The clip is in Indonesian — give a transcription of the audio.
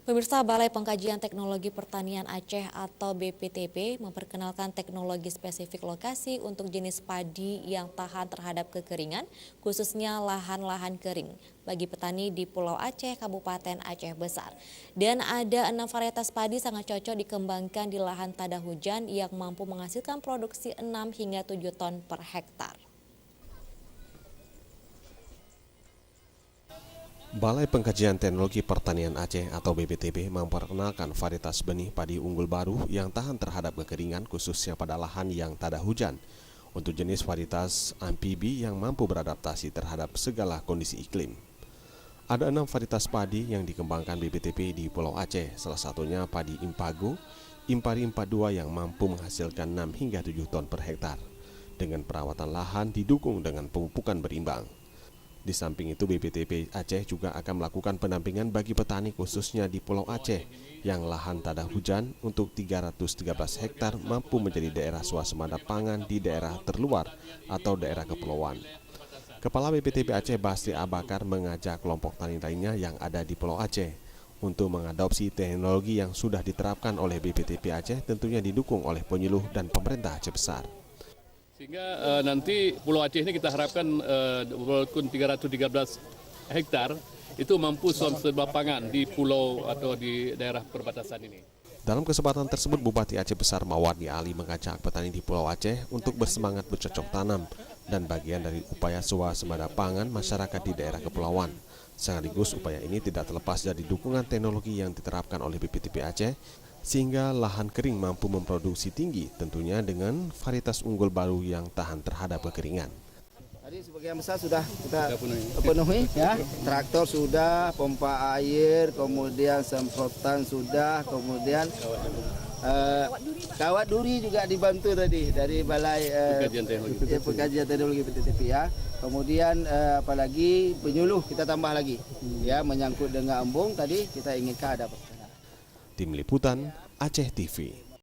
Pemirsa, Balai Pengkajian Teknologi Pertanian Aceh atau BPTP memperkenalkan teknologi spesifik lokasi untuk jenis padi yang tahan terhadap kekeringan, khususnya lahan-lahan kering bagi petani di Pulau Aceh, Kabupaten Aceh Besar. Dan ada 6 varietas padi sangat cocok dikembangkan di lahan tada hujan yang mampu menghasilkan produksi 6 hingga 7 ton per hektar. Balai Pengkajian Teknologi Pertanian Aceh atau BPTP memperkenalkan varietas benih padi unggul baru yang tahan terhadap kekeringan khususnya pada lahan yang tada hujan. Untuk jenis varietas amfibi yang mampu beradaptasi terhadap segala kondisi iklim. Ada 6 varietas padi yang dikembangkan BPTP di Pulau Aceh, salah satunya padi Impago, Impari 42 yang mampu menghasilkan 6 hingga 7 ton per hektar. Dengan perawatan lahan didukung dengan pemupukan berimbang. Di samping itu, BPTP Aceh juga akan melakukan pendampingan bagi petani khususnya di Pulau Aceh yang lahan tada hujan untuk 313 hektar mampu menjadi daerah swasembada pangan di daerah terluar atau daerah kepulauan. Kepala BPTP Aceh Basri Abakar mengajak kelompok tani lainnya yang ada di Pulau Aceh untuk mengadopsi teknologi yang sudah diterapkan oleh BPTP Aceh, tentunya didukung oleh penyuluh dan pemerintah Aceh Besar. Sehingga nanti Pulau Aceh ini kita harapkan walaupun 313 hektar itu mampu swasembada pangan di pulau atau di daerah perbatasan ini. Dalam kesempatan tersebut, Bupati Aceh Besar Mawardi Ali mengajak petani di Pulau Aceh untuk bersemangat bercocok tanam dan bagian dari upaya swasembada pangan masyarakat di daerah kepulauan. Sekaligus upaya ini tidak terlepas dari dukungan teknologi yang diterapkan oleh BPTP Aceh sehingga lahan kering mampu memproduksi tinggi, tentunya dengan varietas unggul baru yang tahan terhadap kekeringan. Tadi sebagian besar sudah kita penuhi, ya. Traktor sudah, pompa air, kemudian semprotan sudah, kemudian kawat duri juga dibantu tadi dari Balai Pengkajian Teknologi BPTP, ya. Kemudian apalagi penyuluh kita tambah lagi, ya, menyangkut dengan embung tadi kita inginkan ada. Tim Liputan Aceh TV.